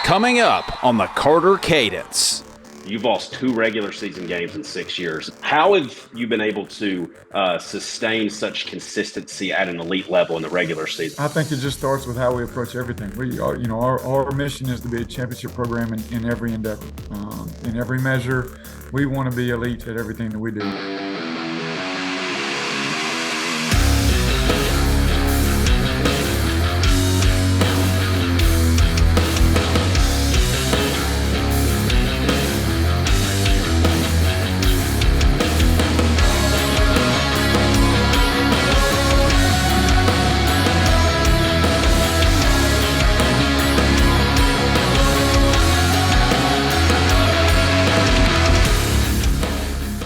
Coming up on the Carter Cadence. You've lost 2 regular season games in 6 years. How have you been able to sustain such consistency at an elite level in the regular season? I think it just starts with how we approach everything. Our mission is to be a championship program in every endeavor, in every measure. We want to be elite at everything that we do.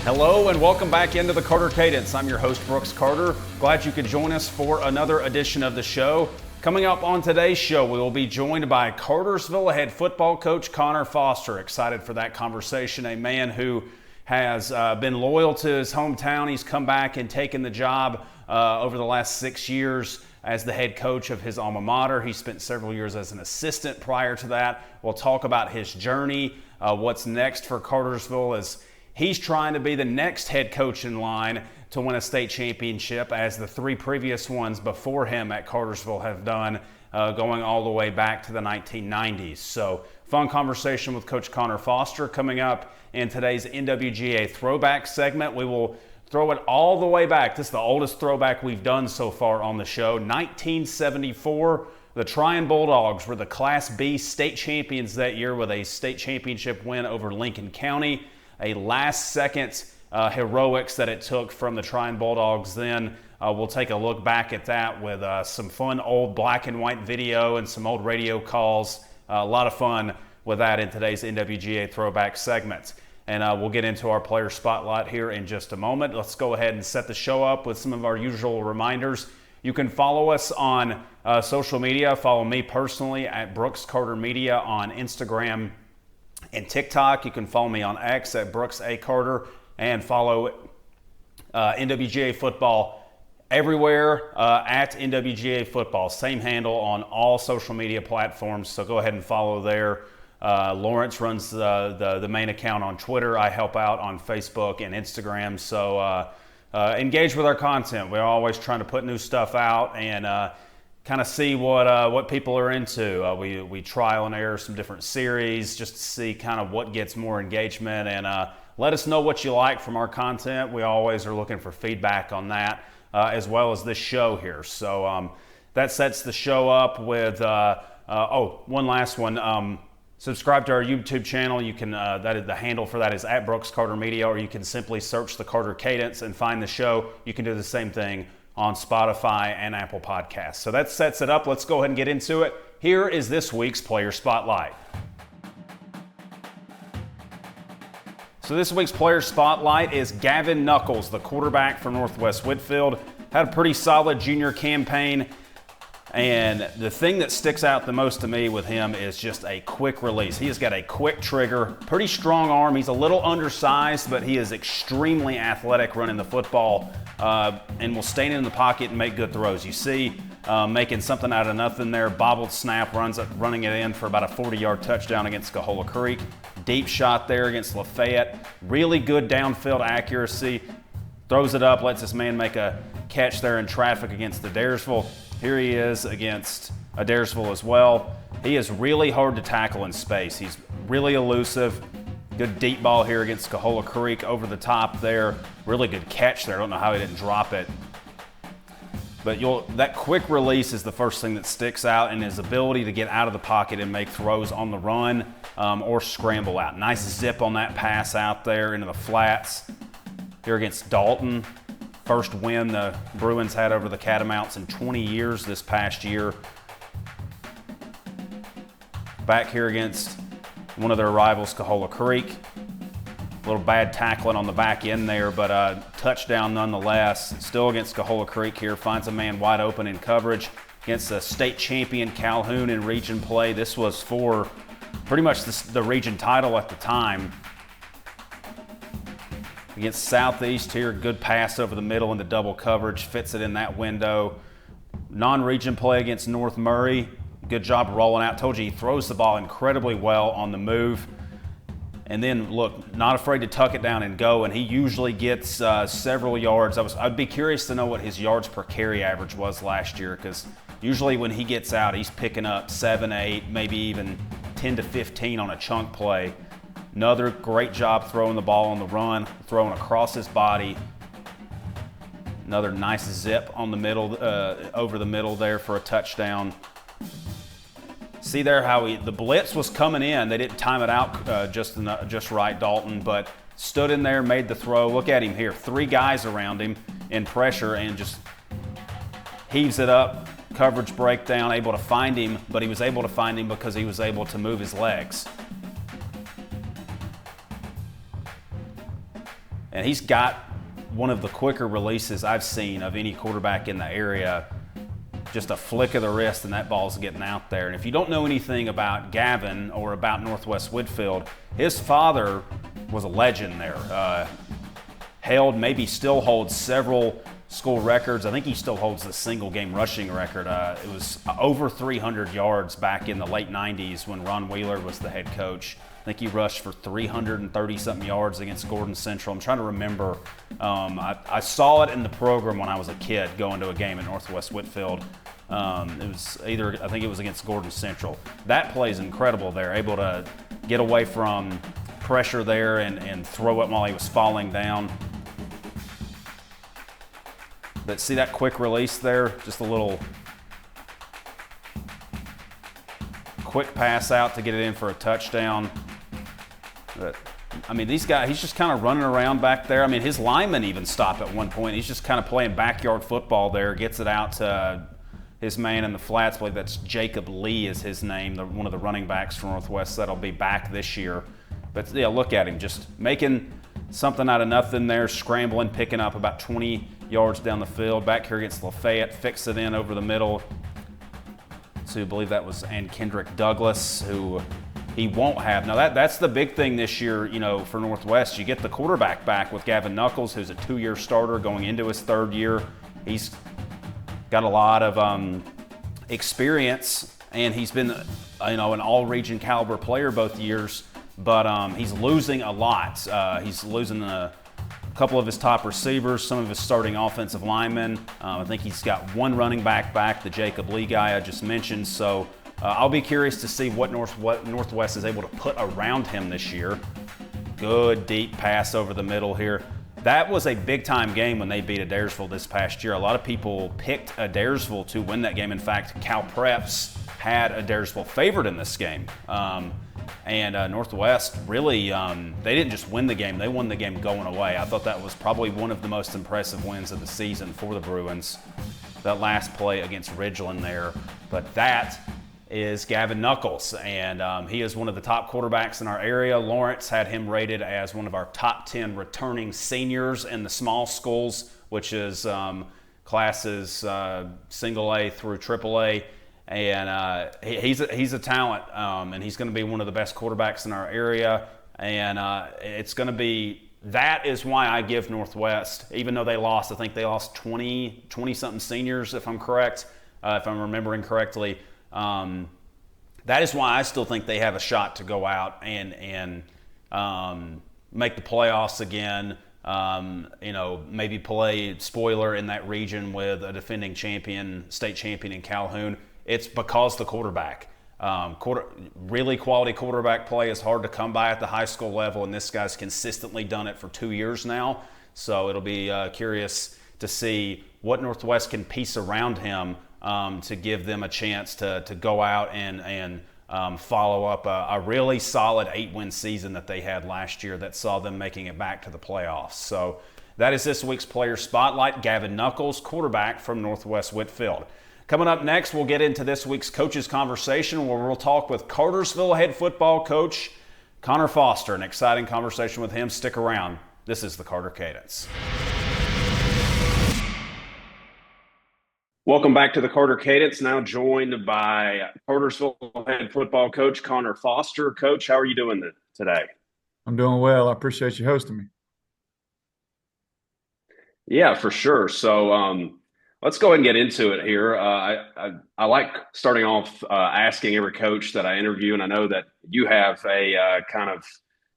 Hello and welcome back into the Carter Cadence. I'm your host, Brooks Carter. Glad you could join us for another edition of the show. Coming up on today's show, we will be joined by Cartersville head football coach Conor Foster. Excited for that conversation. A man who has been loyal to his hometown. He's come back and taken the job over the last 6 years as the head coach of his alma mater. He spent several years as an assistant prior to that. We'll talk about his journey, what's next for Cartersville as he's trying to be the next head coach in line to win a state championship, as the 3 previous ones before him at Cartersville have done, going all the way back to the 1990s. So, fun conversation with Coach Conor Foster coming up in today's NWGA Throwback segment. We will throw it all the way back. This is the oldest throwback we've done so far on the show. 1974, the Trion Bulldogs were the Class B state champions that year with a state championship win over Lincoln County. A last-second heroics that it took from the Trion Bulldogs then. We'll take a look back at that with some fun old black and white video and some old radio calls. A lot of fun with that in today's NWGA Throwback segment. And we'll get into our player spotlight here in just a moment. Let's go ahead and set the show up with some of our usual reminders. You can follow us on social media. Follow me personally at Brooks Carter Media on Instagram and TikTok. You can follow me on X at Brooks A. Carter and follow NWGA Football everywhere at NWGA Football. Same handle on all social media platforms, so go ahead and follow there. Lawrence runs the main account on Twitter. I help out on Facebook and Instagram, so engage with our content. We're always trying to put new stuff out and kind of see what people are into. We trial and error some different series just to see kind of what gets more engagement, and let us know what you like from our content. We always are looking for feedback on that, as well as this show here. So that sets the show up with, one last one. Subscribe to our YouTube channel. You can, the handle for that is at Brooks Carter Media, or you can simply search the Carter Cadence and find the show. You can do the same thing on Spotify and Apple Podcasts. So that sets it up. Let's go ahead and get into it. Here is this week's Player Spotlight. So this week's Player Spotlight is Gavin Nuckolls, the quarterback from Northwest Whitfield. Had a pretty solid junior campaign. And the thing that sticks out the most to me with him is just a quick release. He has got a quick trigger, pretty strong arm. He's a little undersized, but he is extremely athletic running the football and will stand in the pocket and make good throws. You see making something out of nothing there. Bobbled snap, running it in for about a 40-yard touchdown against Cahola Creek. Deep shot there against Lafayette. Really good downfield accuracy. Throws it up, lets this man make a catch there in traffic against Adairsville. Here he is against Adairsville as well. He is really hard to tackle in space. He's really elusive. Good deep ball here against Cahola Creek over the top there. Really good catch there. I don't know how he didn't drop it. But that quick release is the first thing that sticks out, and his ability to get out of the pocket and make throws on the run or scramble out. Nice zip on that pass out there into the flats. Here against Dalton. First win the Bruins had over the Catamounts in 20 years this past year. Back here against one of their rivals, Cahola Creek. A little bad tackling on the back end there, but a touchdown nonetheless. Still against Cahola Creek here. Finds a man wide open in coverage against the state champion Calhoun in region play. This was for pretty much the region title at the time. Against Southeast here, good pass over the middle into double coverage, fits it in that window. Non-region play against North Murray, good job rolling out. Told you he throws the ball incredibly well on the move. And then, look, not afraid to tuck it down and go, and he usually gets several yards. I'd be curious to know what his yards per carry average was last year, because usually when he gets out, he's picking up 7, 8, maybe even 10 to 15 on a chunk play. Another great job throwing the ball on the run, throwing across his body. Another nice zip on the middle, over the middle there for a touchdown. See there how the blitz was coming in. They didn't time it out just right, Dalton, but stood in there, made the throw. Look at him here. 3 guys around him in pressure and just heaves it up. Coverage breakdown, able to find him, but he was able to find him because he was able to move his legs. And he's got one of the quicker releases I've seen of any quarterback in the area. Just a flick of the wrist and that ball's getting out there. And if you don't know anything about Gavin or about Northwest Whitfield, his father was a legend there. Maybe still holds several school records. I think he still holds the single game rushing record. It was over 300 yards back in the late 90s when Ron Wheeler was the head coach. I think he rushed for 330-something yards against Gordon Central. I'm trying to remember. I saw it in the program when I was a kid going to a game at Northwest Whitfield. It was I think it was against Gordon Central. That play is incredible there, able to get away from pressure there and throw it while he was falling down. But see that quick release there? Just a little quick pass out to get it in for a touchdown. But, I mean, these guys, he's just kind of running around back there. I mean, his linemen even stop at one point. He's just kind of playing backyard football there, gets it out to his man in the flats. I believe that's Jacob Lee is his name, one of the running backs from Northwest that'll be back this year. But, yeah, look at him, just making something out of nothing there, scrambling, picking up about 20 yards down the field. Back here against Lafayette, fix it in over the middle. So I believe that was Kendrick Douglas, who he won't have. Now that's the big thing this year, for Northwest. You get the quarterback back with Gavin Nuckolls, who's a 2-year starter going into his 3rd year. He's got a lot of experience, and he's been, an all-region caliber player both years. But he's losing a lot. He's losing a couple of his top receivers, some of his starting offensive linemen. I think he's got one running back, the Jacob Lee guy I just mentioned. So I'll be curious to see what Northwest is able to put around him this year. Good deep pass over the middle here. That was a big-time game when they beat Adairsville this past year. A lot of people picked Adairsville to win that game. In fact, Cal Preps had Adairsville favored in this game. And Northwest really, they didn't just win the game, they won the game going away. I thought that was probably one of the most impressive wins of the season for the Bruins. That last play against Ridgeland there. But that is Gavin Nuckolls, and he is one of the top quarterbacks in our area. Lawrence had him rated as one of our top 10 returning seniors in the small schools, which is classes single A through triple A. And he's a talent, and he's going to be one of the best quarterbacks in our area. And it's going to be, that is why I give Northwest, even though they lost, I think they lost 20-something seniors, if I'm correct, if I'm remembering correctly. That is why I still think they have a shot to go out and make the playoffs again. Maybe play spoiler in that region with a defending state champion in Calhoun. It's because the quarterback. Really quality quarterback play is hard to come by at the high school level, and this guy's consistently done it for 2 years now. So it'll be curious to see what Northwest can piece around him to give them a chance to go out and follow up a really solid 8-win season that they had last year that saw them making it back to the playoffs. So that is this week's Player Spotlight. Gavin Nuckolls, quarterback from Northwest Whitfield. Coming up next, we'll get into this week's Coaches Conversation, where we'll talk with Cartersville head football coach Conor Foster. An exciting conversation with him. Stick around. This is the Carter Cadence. Welcome back to the Carter Cadence, now joined by Cartersville head football coach Conor Foster. Coach, how are you doing today? I'm doing well. I appreciate you hosting me. Yeah, for sure. So Let's go ahead and get into it here. I like starting off asking every coach that I interview, and I know that you have a kind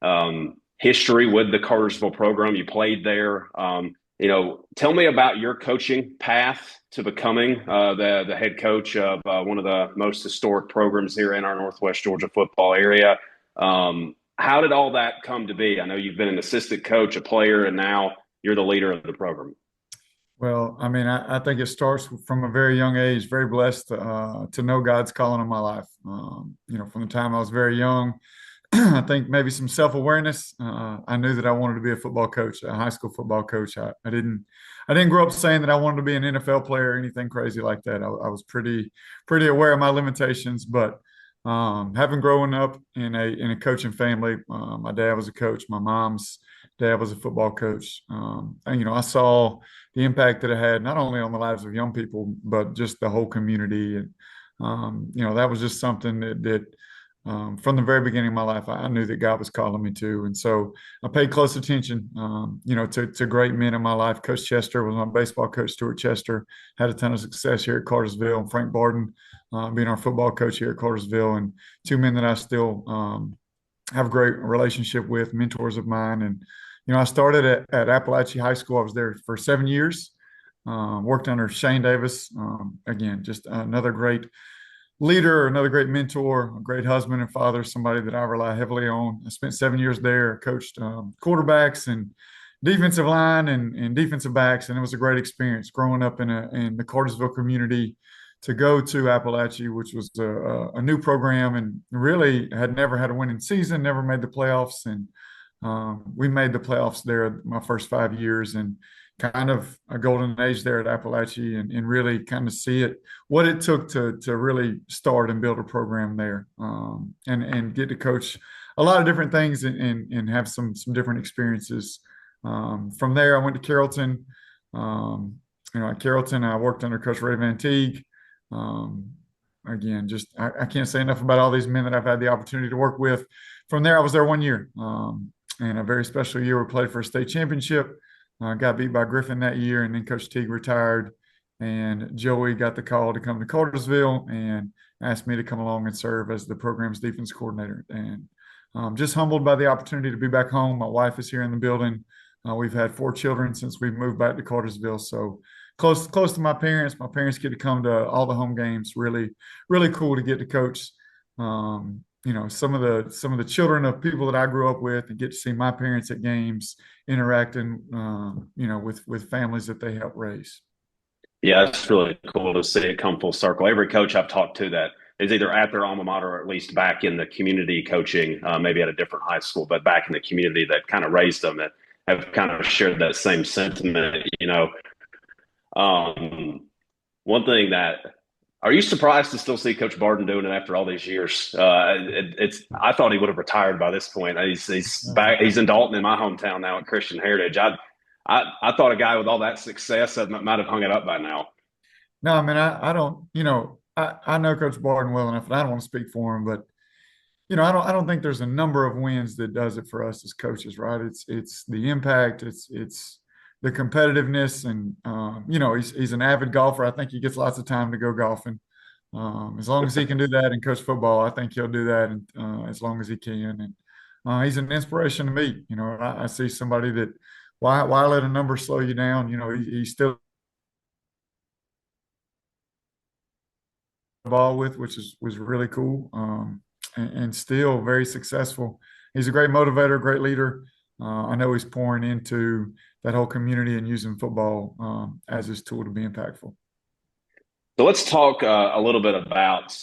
of history with the Cartersville program. You played there. Tell me about your coaching path to becoming the head coach of one of the most historic programs here in our Northwest Georgia football area. How did all that come to be? I know you've been an assistant coach, a player, and now you're the leader of the program. Well, I mean, I think it starts from a very young age. Very blessed to know God's calling on my life. From the time I was very young, I think maybe some self-awareness. I knew that I wanted to be a football coach, a high school football coach. I didn't grow up saying that I wanted to be an NFL player or anything crazy like that. I was pretty aware of my limitations, but having grown up in a coaching family, my dad was a coach, my mom's dad was a football coach. I saw the impact that it had not only on the lives of young people, but just the whole community. And that was just something that from the very beginning of my life, I knew that God was calling me to. And so I paid close attention, to great men in my life. Coach Chester was my baseball coach. Stuart Chester had a ton of success here at Cartersville. And Frank Barden being our football coach here at Cartersville. And two men that I still have a great relationship with, mentors of mine. And, I started at Appalachia High School. I was there for 7 years, worked under Shane Davis. Again, just another great leader, another great mentor, a great husband and father, somebody that I rely heavily on. I spent 7 years there, coached quarterbacks and defensive line and defensive backs, and it was a great experience growing up in the Cartersville community to go to Appalachia, which was a new program and really had never had a winning season, never made the playoffs. And we made the playoffs there my first 5 years and kind of a golden age there at Appalachia and really kind of see what it took to really start and build a program there and get to coach a lot of different things and have some different experiences. From there, I went to Carrollton. At Carrollton, I worked under Coach Ray Van Teague. Again, just I can't say enough about all these men that I've had the opportunity to work with. From there, I was there 1 year, and a very special year. We played for a state championship. Got beat by Griffin that year, and then Coach Teague retired, and Joey got the call to come to Cartersville and asked me to come along and serve as the program's defense coordinator. And just humbled by the opportunity to be back home. My wife is here in the building. We've had 4 children since we've moved back to Cartersville, so close to my parents. My parents get to come to all the home games. Really, really cool to get to coach. Some of the children of people that I grew up with and get to see my parents at games interacting, with families that they help raise. Yeah, it's really cool to see it come full circle. Every coach I've talked to that is either at their alma mater or at least back in the community coaching, maybe at a different high school, but back in the community that kind of raised them and have kind of shared that same sentiment. One thing that are you surprised to still see Coach Barden doing it after all these years? I thought he would have retired by this point. He's back. He's in Dalton, in my hometown now at Christian Heritage. I thought a guy with all that success might have hung it up by now. No, I mean I don't. I know Coach Barden well enough, and I don't want to speak for him, but I don't think there's a number of wins that does it for us as coaches, right? It's the impact. It's the competitiveness, and he's an avid golfer. I think he gets lots of time to go golfing. As long as he can do that and coach football, I think he'll do that, and as long as he can. And he's an inspiration to me. I see somebody that why let a number slow you down? He's still ball with, which was really cool, and still very successful. He's a great motivator, great leader. I know he's pouring into that whole community and using football as his tool to be impactful. So let's talk a little bit about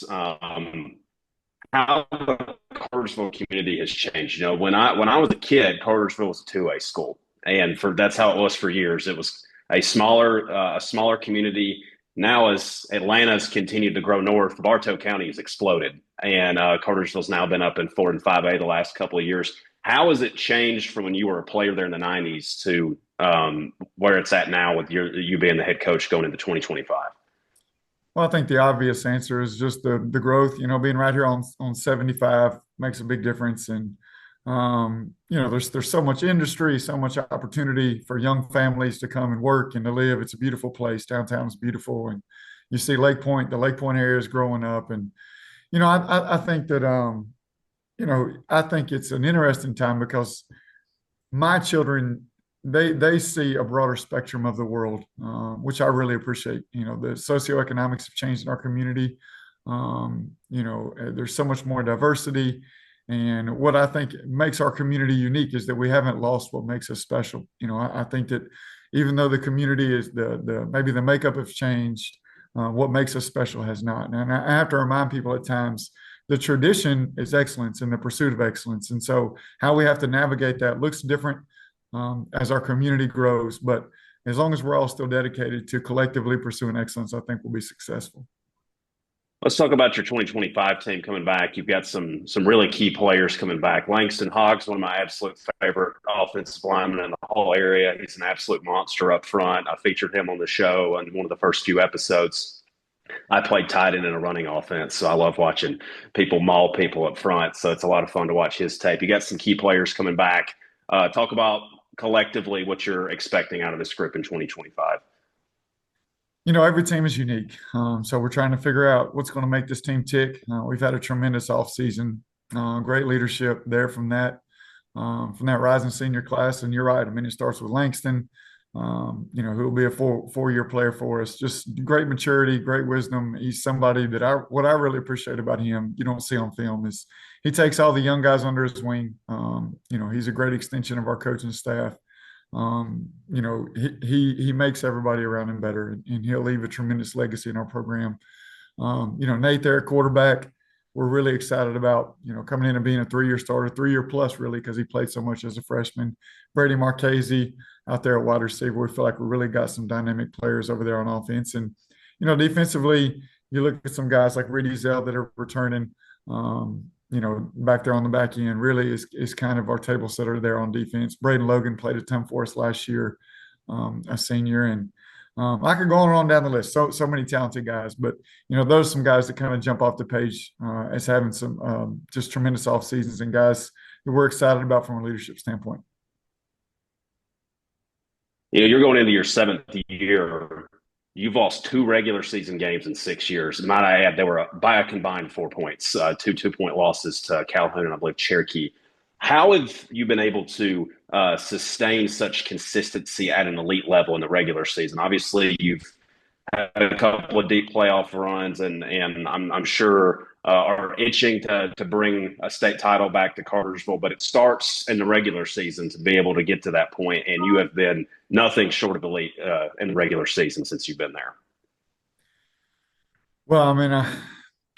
how the Cartersville community has changed. When I was a kid, Cartersville was a 2A school, and that's how it was for years. It was a smaller community. Now, as Atlanta's continued to grow north, Bartow County has exploded, and Cartersville's now been up in 4 and 5A the last couple of years. How has it changed from when you were a player there in the 90s to where it's at now with you being the head coach going into 2025? Well, I think the obvious answer is just the growth. Being right here on 75 makes a big difference, and There's so much industry, so much opportunity for young families to come and work and to live. It's a beautiful place. Downtown is beautiful, and you see Lake Point. The Lake Point area is growing up, and I think that I think it's an interesting time because my children they see a broader spectrum of the world, which I really appreciate. The socioeconomics have changed in our community. There's so much more diversity. And what I think makes our community unique is that we haven't lost what makes us special. I think that even though the community is maybe the makeup has changed, what makes us special has not. And I have to remind people at times the tradition is excellence and the pursuit of excellence. And so how we have to navigate that looks different as our community grows. But as long as we're all still dedicated to collectively pursuing excellence, I think we'll be successful. Let's talk about your 2025 team coming back. You've got some really key players coming back. Langston Hogg's one of my absolute favorite offensive linemen in the whole area. He's an absolute monster up front. I featured him on the show on one of the first few episodes. I played tight end in a running offense, so I love watching people maul people up front. So it's a lot of fun to watch his tape. You got some key players coming back. Talk about collectively what you're expecting out of this group in 2025. Every team is unique. So we're trying to figure out what's going to make this team tick. We've had a tremendous offseason, great leadership there from that rising senior class. And you're right. I mean, it starts with Langston, who will be a four-year player for us. Just great maturity, great wisdom. He's somebody that what I really appreciate about him, you don't see on film, is he takes all the young guys under his wing. He's a great extension of our coaching staff. He makes everybody around him better, and he'll leave a tremendous legacy in our program. Nate there, quarterback, we're really excited about, coming in and being a 3-year starter, 3-year plus really, because he played so much as a freshman. Brady Marchese out there at wide receiver. We feel like we really got some dynamic players over there on offense. And, defensively, you look at some guys like Reedy Zell that are returning, back there on the back end really is kind of our table setter there on defense. Braden Logan played a ton for us last year, a senior, and I could go on down the list. So many talented guys, but those are some guys that kind of jump off the page as having some just tremendous off seasons and guys that we're excited about from a leadership standpoint. You're going into your 7th year. You've lost 2 regular season games in 6 years. Might I add, they were by a combined 4 points, 2 2-point losses to Calhoun and I believe Cherokee. How have you been able to sustain such consistency at an elite level in the regular season? Obviously, you've had a couple of deep playoff runs, and I'm sure are itching to bring a state title back to Cartersville. But it starts in the regular season to be able to get to that point, and you have been nothing short of elite in the regular season since you've been there. Well, I mean,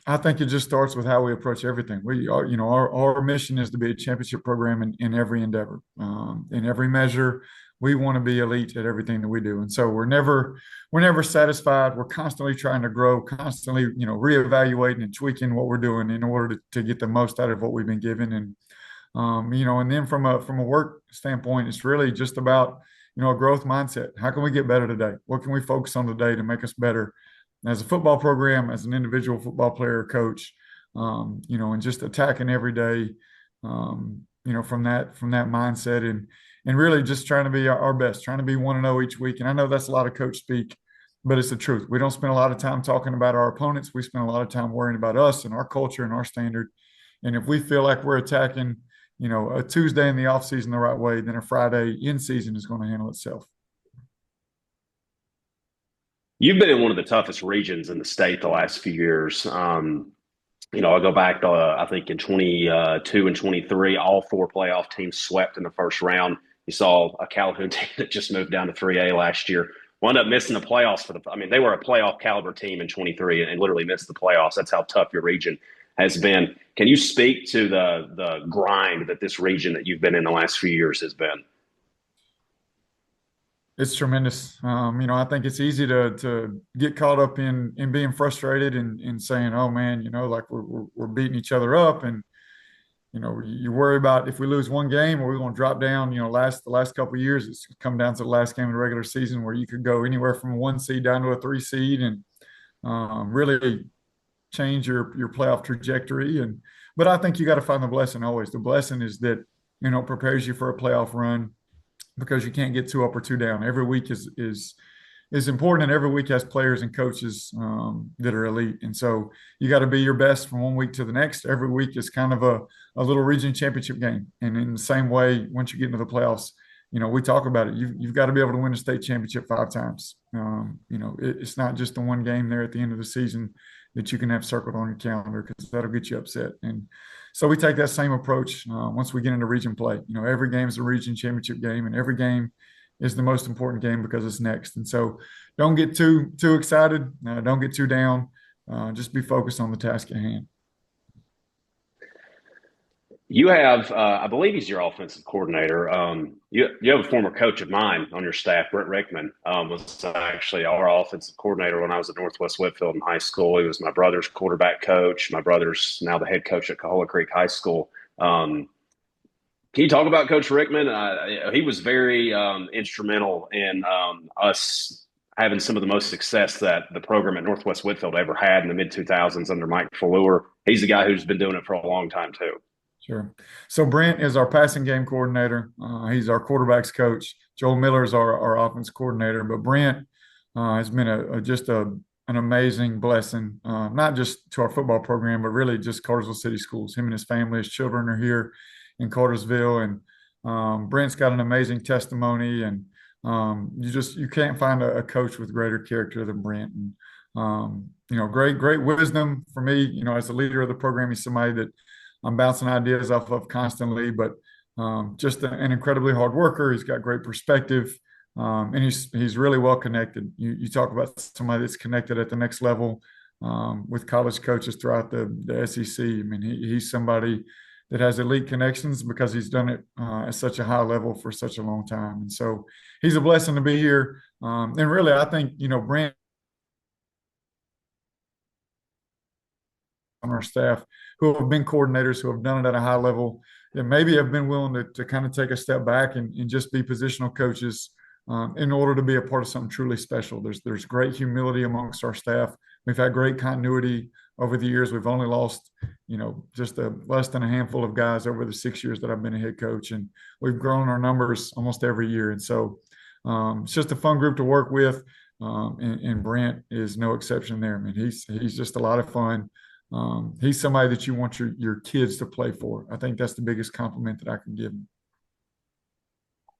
I think it just starts with how we approach everything. We are, our mission is to be a championship program in every endeavor, in every measure. We want to be elite at everything that we do, and so we're never satisfied. We're constantly trying to grow, constantly, reevaluating and tweaking what we're doing in order to get the most out of what we've been given. And and then from a work standpoint, it's really just about a growth mindset. How can we get better today? What can we focus on today to make us better as a football program, as an individual football player, coach, and just attacking every day, from that mindset and really just trying to be our best, trying to be 1-0 each week. And I know that's a lot of coach speak, but it's the truth. We don't spend a lot of time talking about our opponents. We spend a lot of time worrying about us and our culture and our standard. And if we feel like we're attacking, a Tuesday in the offseason the right way, then a Friday in season is going to handle itself. You've been in one of the toughest regions in the state the last few years. I'll go back to, I think in 22 and 23, all 4 playoff teams swept in the first round. You saw a Calhoun team that just moved down to 3A last year. Wound up missing the playoffs they were a playoff caliber team in 23 and literally missed the playoffs. That's how tough your region has been. Can you speak to the grind that this region that you've been in the last few years has been? It's tremendous. I think it's easy to get caught up in being frustrated and saying, oh man, like we're beating each other up. And, you worry about if we lose one game or we're going to drop down, the last couple of years, it's come down to the last game of the regular season where you could go anywhere from a 1 seed down to a 3 seed and really change your playoff trajectory. But I think you got to find the blessing always. The blessing is that prepares you for a playoff run because you can't get too up or too down. Every week is important, and every week has players and coaches that are elite. And so you got to be your best from one week to the next. Every week is kind of a little region championship game. And in the same way, once you get into the playoffs, we talk about it. You've got to be able to win a state championship 5 times. It's not just the one game there at the end of the season that you can have circled on your calendar, because that'll get you upset. And so we take that same approach once we get into region play. Every game is a region championship game, and every game is the most important game because it's next. And so don't get too excited. Don't get too down. Just be focused on the task at hand. You have, I believe he's your offensive coordinator. You have a former coach of mine on your staff, Brent Rickman, was actually our offensive coordinator when I was at Northwest Whitfield in high school. He was my brother's quarterback coach. My brother's now the head coach at Cahola Creek High School. Can you talk about Coach Rickman? He was very instrumental in us having some of the most success that the program at Northwest Whitfield ever had in the mid-2000s under Mike Fallour. He's the guy who's been doing it for a long time too. Sure. So Brent is our passing game coordinator. He's our quarterbacks coach. Joel Miller is our offense coordinator. But Brent has been just an amazing blessing, not just to our football program, but really just Cartersville City Schools. Him and his family, his children are here in Cartersville, and Brent's got an amazing testimony. And you can't find a coach with greater character than Brent. And great wisdom for me. As the leader of the program, he's somebody that I'm bouncing ideas off of constantly, but just an incredibly hard worker. He's got great perspective, and he's really well connected. You talk about somebody that's connected at the next level with college coaches throughout the SEC. I mean, he's somebody that has elite connections because he's done it at such a high level for such a long time. And so he's a blessing to be here. And really, I think, Brent on our staff who have been coordinators, who have done it at a high level, that maybe have been willing to kind of take a step back and just be positional coaches in order to be a part of something truly special. There's great humility amongst our staff. We've had great continuity over the years. We've only lost, just less than a handful of guys over the 6 years that I've been a head coach, and we've grown our numbers almost every year. And so it's just a fun group to work with, and Brent is no exception there. I mean, he's just a lot of fun. He's somebody that you want your kids to play for. I think that's the biggest compliment that I can give him.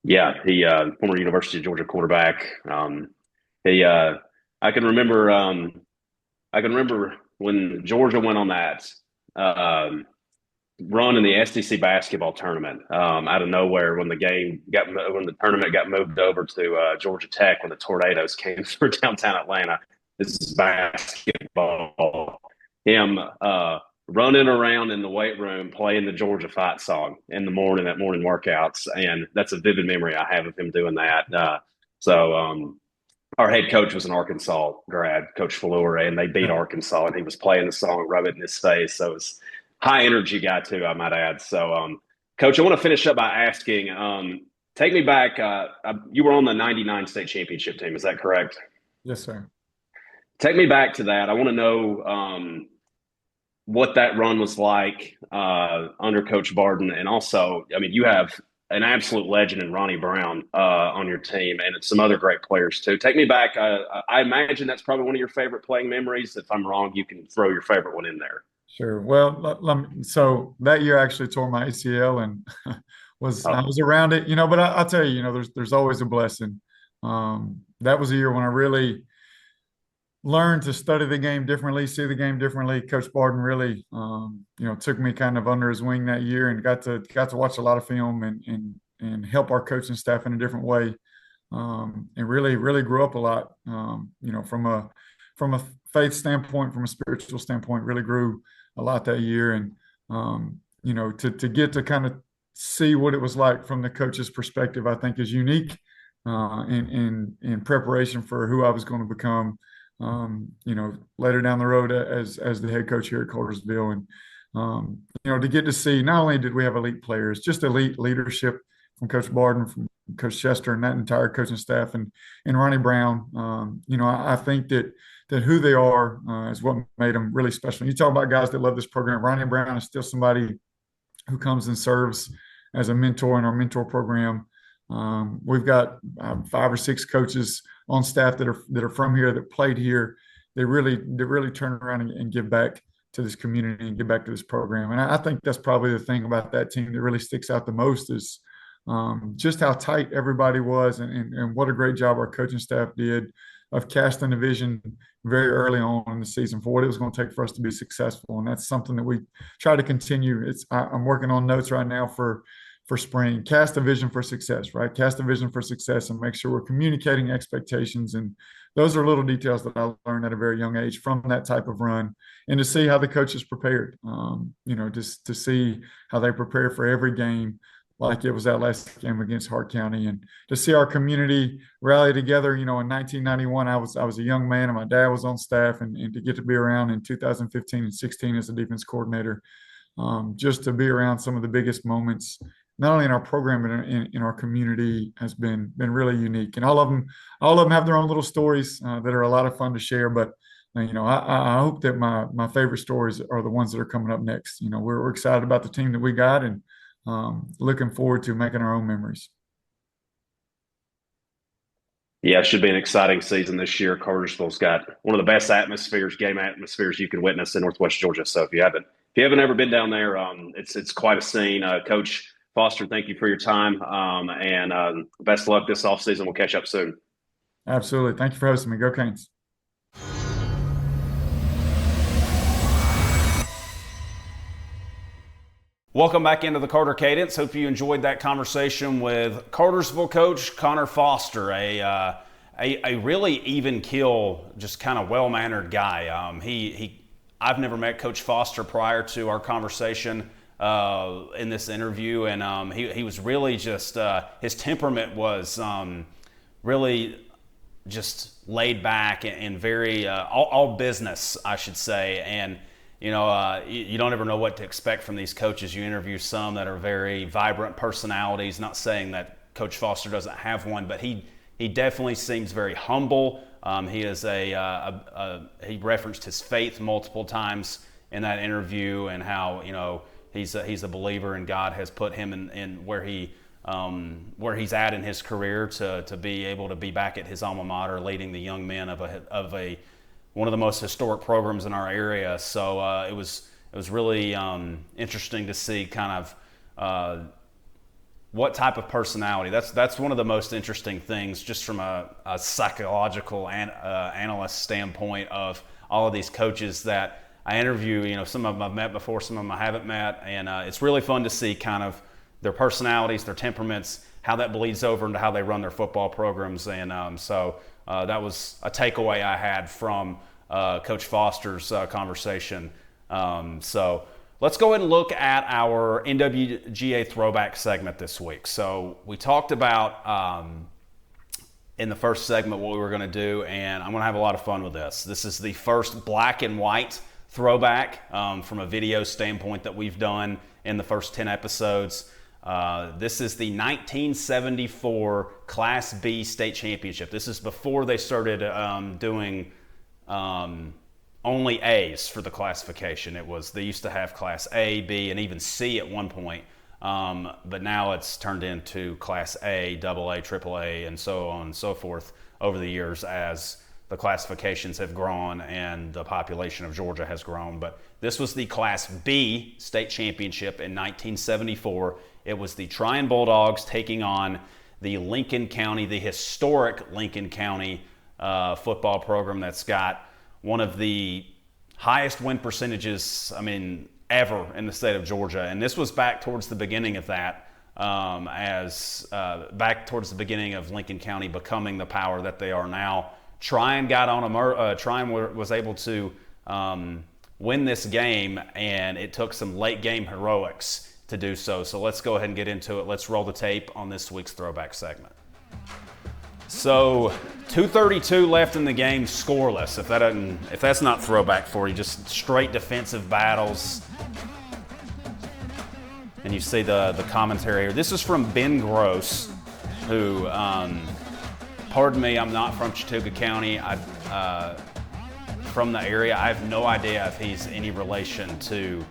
Yeah, he former University of Georgia quarterback. I can remember when Georgia went on that run in the SEC basketball tournament out of nowhere when the tournament got moved over to Georgia Tech when the tornadoes came through downtown Atlanta. This is basketball. Him running around in the weight room playing the Georgia fight song in the morning at morning workouts, and that's a vivid memory I have of him doing that. So our head coach was an Arkansas grad, Coach Fallour, and they beat Arkansas, and he was playing the song, rub it in his face. So it was high energy guy too, I might add. So Coach, I want to finish up by asking, take me back. You were on the 99 state championship team, is that correct? Yes, sir. Take me back to that. I want to know what that run was like under Coach Barden. And also, I mean, you have an absolute legend in Ronnie Brown on your team, and some other great players too. Take me back. I imagine that's probably one of your favorite playing memories. If I'm wrong, you can throw your favorite one in there. Sure. Well, so that year I actually tore my ACL and I was around it, but I'll tell you, there's always a blessing. That was a year when I really learned to study the game differently, see the game differently. Coach Barden really, took me kind of under his wing that year and got to watch a lot of film and help our coaching staff in a different way. And really grew up a lot, from a faith standpoint, from a spiritual standpoint, really grew a lot that year. And, to get to kind of see what it was like from the coach's perspective, I think is unique in preparation for who I was going to become. Later down the road as the head coach here at Cartersville. And, to get to see, not only did we have elite players, just elite leadership from Coach Barden, from Coach Chester, and that entire coaching staff, and Ronnie Brown. I think that who they are is what made them really special. You talk about guys that love this program. Ronnie Brown is still somebody who comes and serves as a mentor in our mentor program. We've got 5 or 6 coaches on staff that are from here, that played here. They really turn around and give back to this community and give back to this program. And I think that's probably the thing about that team that really sticks out the most is just how tight everybody was, and what a great job our coaching staff did of casting the vision very early on in the season for what it was going to take for us to be successful. And that's something that we try to continue. I'm working on notes right now for spring. Cast a vision for success, right? Cast a vision for success and make sure we're communicating expectations. And those are little details that I learned at a very young age from that type of run, and to see how the coaches prepared, just to see how they prepare for every game, like it was that last game against Hart County, and to see our community rally together. In 1991, I was a young man, and my dad was on staff, and to get to be around in 2015 and 16 as a defense coordinator, just to be around some of the biggest moments, not only in our program but in our community, has been really unique. And all of them have their own little stories that are a lot of fun to share. But I hope that my favorite stories are the ones that are coming up next. We're excited about the team that we got, and looking forward to making our own memories. Yeah, it should be an exciting season this year. Cartersville's got one of the best game atmospheres you can witness in Northwest Georgia. So if you haven't ever been down there, it's quite a scene. Coach Foster, thank you for your time, and best of luck this offseason. We'll catch up soon. Absolutely. Thank you for hosting me. Go Canes. Welcome back into the Carter Cadence. Hope you enjoyed that conversation with Cartersville coach Conor Foster, a really even keel, just kind of well-mannered guy. I've never met Coach Foster prior to our conversation in this interview, and he was really just his temperament was really just laid back and very all business, I should say. And you don't ever know what to expect from these coaches. You interview some that are very vibrant personalities. Not saying that Coach Foster doesn't have one, but he definitely seems very humble. He is he referenced his faith multiple times in that interview, and how he's a believer, and God has put him in where he's at in his career to be able to be back at his alma mater, leading the young men of one of the most historic programs in our area. So it was really interesting to see kind of what type of personality. That's one of the most interesting things, just from a psychological analyst standpoint, of all of these coaches that I interview. Some of them I've met before, some of them I haven't met, and it's really fun to see kind of their personalities, their temperaments, how that bleeds over into how they run their football programs. And so that was a takeaway I had from Coach Foster's conversation. So let's go ahead and look at our NWGA Throwback segment this week. So we talked about in the first segment what we were going to do, and I'm going to have a lot of fun with this. This is the first black and white throwback from a video standpoint that we've done in the first 10 episodes. This is the 1974 Class B state championship. This is before they started doing only A's for the classification. They used to have Class A, B, and even C at one point, but now it's turned into Class A, AA, AAA, and so on and so forth over the years as the classifications have grown and the population of Georgia has grown. But this was the Class B state championship in 1974. It was the Trion Bulldogs taking on the historic Lincoln County football program that's got one of the highest win percentages, ever in the state of Georgia. And this was back towards the beginning of that, back towards the beginning of Lincoln County becoming the power that they are now. Trion was able to win this game, and it took some late game heroics to do so. So let's go ahead and get into it. Let's roll the tape on this week's Throwback segment. So 2:32 left in the game, scoreless. If that's not throwback for you, just straight defensive battles. And you see the commentary here. This is from Ben Gross, who, pardon me, I'm not from Chattooga County. From the area. I have no idea if he's any relation to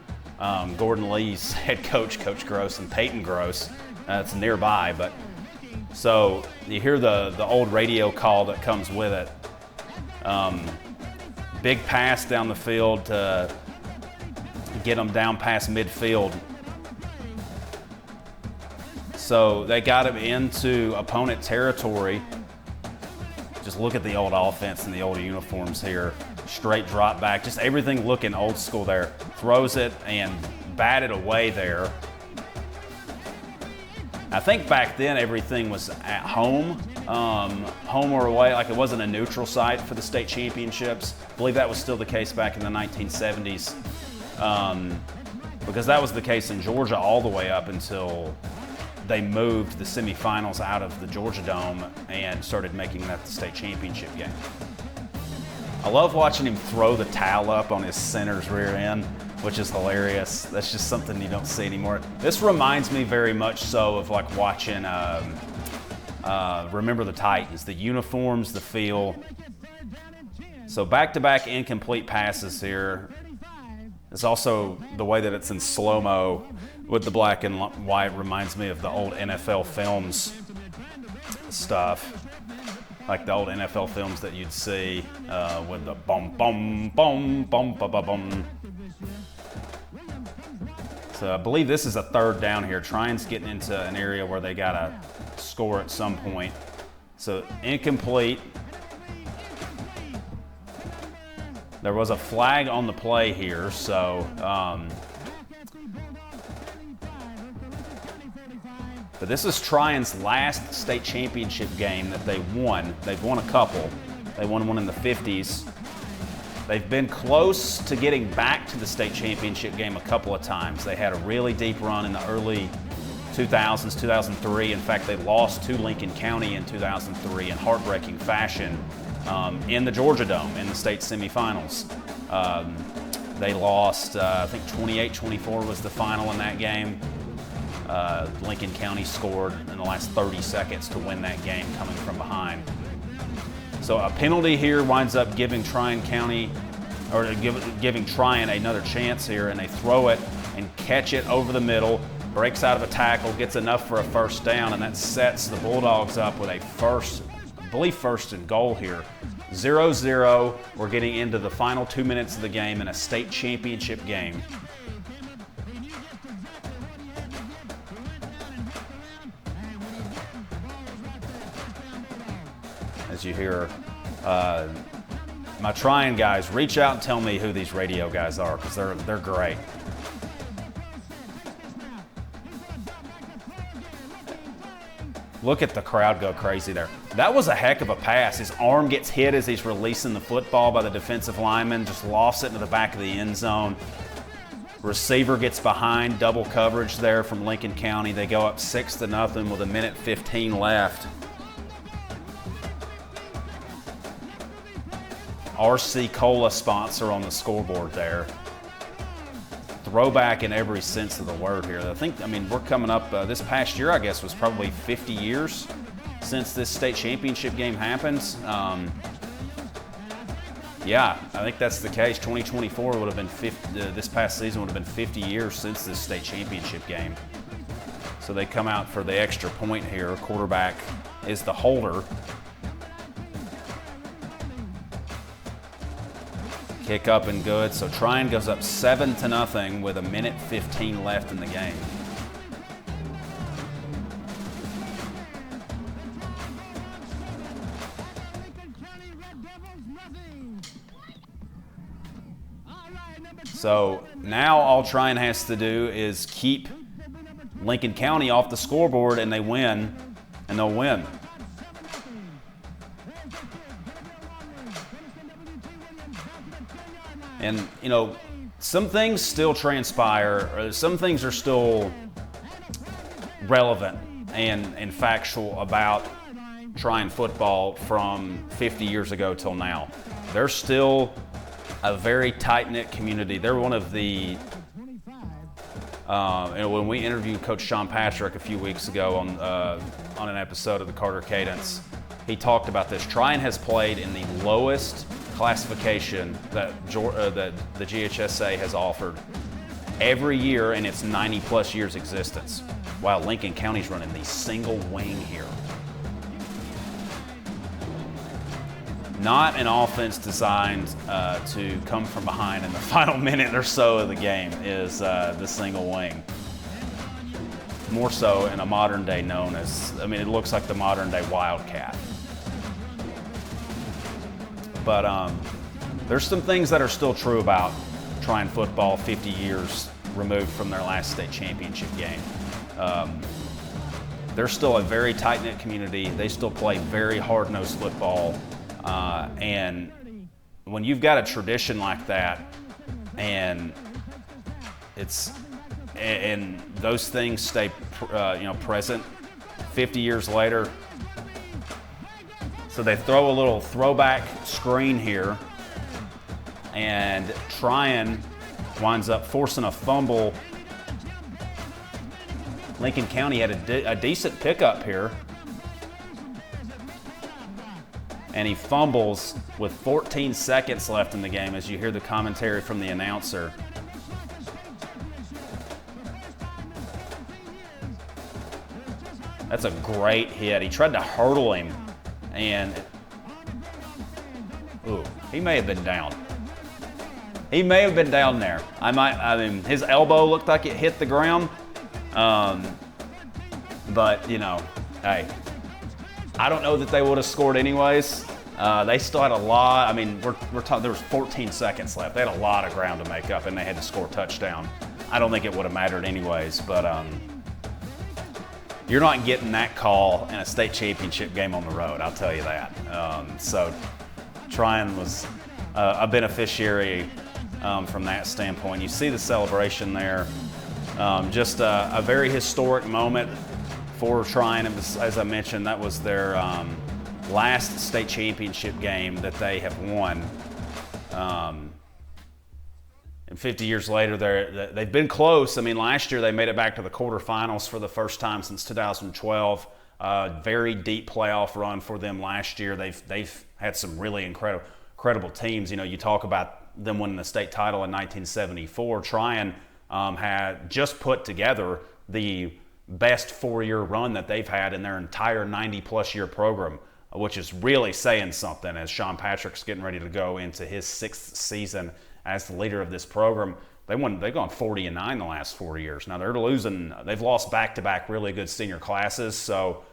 Gordon Lee's head coach, Coach Gross, and Peyton Gross. It's nearby, but so you hear the old radio call that comes with it. Big pass down the field to get them down past midfield. So they got him into opponent territory. Just look at the old offense and the old uniforms here. Straight drop back, just everything looking old school there. Throws it and batted away there. I think back then everything was at home, home or away, like it wasn't a neutral site for the state championships. I believe that was still the case back in the 1970s, because that was the case in Georgia all the way up until they moved the semifinals out of the Georgia Dome and started making that the state championship game. I love watching him throw the towel up on his center's rear end, which is hilarious. That's just something you don't see anymore. This reminds me very much so of like watching Remember the Titans, the uniforms, the feel. So back-to-back incomplete passes here. It's also the way that it's in slow-mo with the black and white reminds me of the old NFL films stuff. Like the old NFL films that you'd see with the bum, bum, bum, bum, bum, bum, bum. So I believe this is a third down here. Trion's getting into an area where they gotta score at some point. So incomplete. There was a flag on the play here, so but this is Trion's last state championship game that they won. They've won a couple. They won one in the 50s. They've been close to getting back to the state championship game a couple of times. They had a really deep run in the early 2000s, 2003. In fact, they lost to Lincoln County in 2003 in heartbreaking fashion in the Georgia Dome in the state semifinals. They lost, I think 28-24 was the final in that game. Lincoln County scored in the last 30 seconds to win that game coming from behind. So a penalty here winds up giving Trion County, or giving Trion another chance here, and they throw it and catch it over the middle, breaks out of a tackle, gets enough for a first down, and that sets the Bulldogs up with a first and goal here. 0-0, we're getting into the final 2 minutes of the game in a state championship game. As you hear my Trion guys, reach out and tell me who these radio guys are, because they're great. Look at the crowd go crazy there. That was a heck of a pass. His arm gets hit as he's releasing the football by the defensive lineman, just lofts it into the back of the end zone. Receiver gets behind, double coverage there from Lincoln County. They go up 6-0 with 1:15 left. RC Cola sponsor on the scoreboard there. Throwback in every sense of the word here. I mean, we're coming up, this past year, I guess, was probably 50 years since this state championship game happens. Yeah, I think that's the case. 2024 would have been 50, this past season would have been 50 years since this state championship game. So they come out for the extra point here. Quarterback is the holder. Kick up and good. So Trion goes up 7-0 with 1:15 left in the game. So now all Trion has to do is keep Lincoln County off the scoreboard, and they win, and they'll win. And, you know, some things still transpire, or some things are still relevant and factual about Trion football from 50 years ago till now. They're still a very tight-knit community. They're one of the, when we interviewed Coach Sean Patrick a few weeks ago on an episode of the Carter Cadence, he talked about this. Trion has played in the lowest classification that the GHSA has offered. every year in its 90-plus years existence. Wow, Lincoln County's running the single wing here. Not an offense designed to come from behind in the final minute or so of the game is the single wing. More so in a modern day known as, I mean, it looks like the modern day Wildcat. But there's some things that are still true about Trion football 50 years removed from their last state championship game. They're still a very tight-knit community. They still play very hard-nosed football. And when you've got a tradition like that, and those things stay, present 50 years later. So they throw a little throwback screen here, and Trion winds up forcing a fumble. Lincoln County had a decent pickup here, and he fumbles with 14 seconds left in the game as you hear the commentary from the announcer. That's a great hit. He tried to hurdle him, and he may have been down. He may have been down there. I mean, his elbow looked like it hit the ground. But, hey, I don't know that they would have scored anyways. They still had a lot. I mean, we're talking, there was 14 seconds left. They had a lot of ground to make up, and they had to score a touchdown. I don't think it would have mattered anyways, but you're not getting that call in a state championship game on the road, I'll tell you that. So Trion was a beneficiary from that standpoint. You see the celebration there. Just a very historic moment for Trion. It was, as I mentioned, that was their last state championship game that they have won. And 50 years later, they've been close. I mean, last year they made it back to the quarterfinals for the first time since 2012. Very deep playoff run for them last year. They've had some really incredible teams. You talk about them winning the state title in 1974. Trion had just put together the best 4-year run that they've had in their entire 90-plus year program, which is really saying something as Sean Patrick's getting ready to go into his 6th season as the leader of this program. They've gone 40-9 the last 4 years. Now they've lost back-to-back really good senior classes, so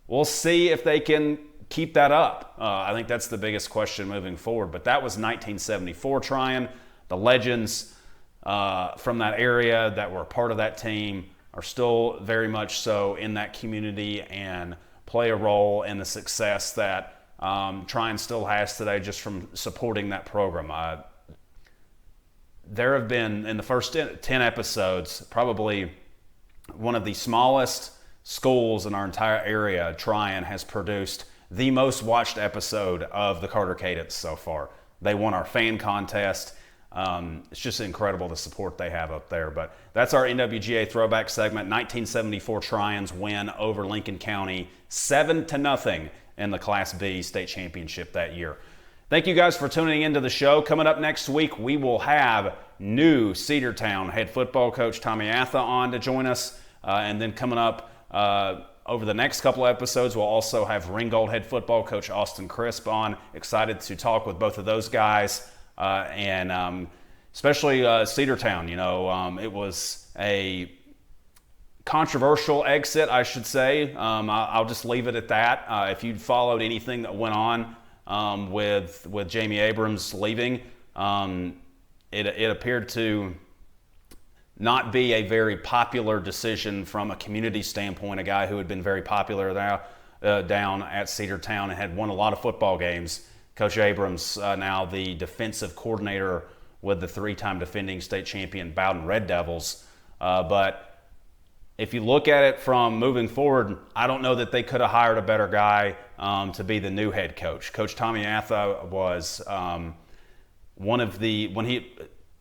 we'll see if they can keep that up. I think that's the biggest question moving forward. But that was 1974 Trion. The legends from that area that were a part of that team are still very much so in that community and play a role in the success that Trion still has today just from supporting that program. There have been, in the first 10 episodes, probably one of the smallest schools in our entire area. Trion has produced the most watched episode of the Carter Cadence so far. They won our fan contest. It's just incredible the support they have up there. But that's our NWGA throwback segment. 1974 Trion's win over Lincoln County, 7-0 in the Class B state championship that year. Thank you guys for tuning into the show. Coming up next week, we will have new Cedartown head football coach Tommy Atha on to join us. And then coming up over the next couple of episodes, we'll also have Ringgold head football coach Austin Crisp on. Excited to talk with both of those guys. And especially Cedartown. It was a controversial exit, I should say. I'll just leave it at that. If you'd followed anything that went on with Jamie Abrams leaving, it appeared to not be a very popular decision from a community standpoint. A guy who had been very popular down at Cedartown and had won a lot of football games. Coach Abrams, now the defensive coordinator with the 3-time defending state champion Bowden Red Devils. But if you look at it from moving forward, I don't know that they could have hired a better guy to be the new head coach. Coach Tommy Atha was one of the, when he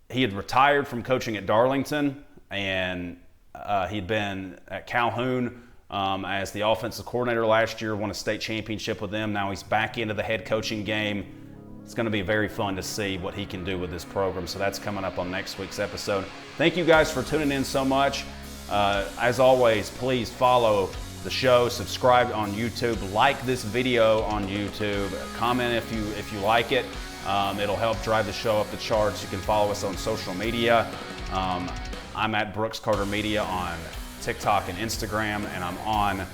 had retired from coaching at Darlington, and he'd been at Calhoun as the offensive coordinator last year, won a state championship with them. Now he's back into the head coaching game. It's going to be very fun to see what he can do with this program. So that's coming up on next week's episode. Thank you guys for tuning in so much. As always, please follow the show, subscribe on YouTube, like this video on YouTube, comment if you like it. It'll help drive the show up the charts. You can follow us on social media. I'm at Brooks Carter Media on TikTok and Instagram, and I'm on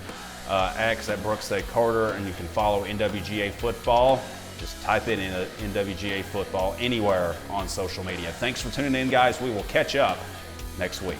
X at Brooks A. Carter, and you can follow NWGA Football. Just type it in NWGA Football anywhere on social media. Thanks for tuning in, guys. We will catch up next week.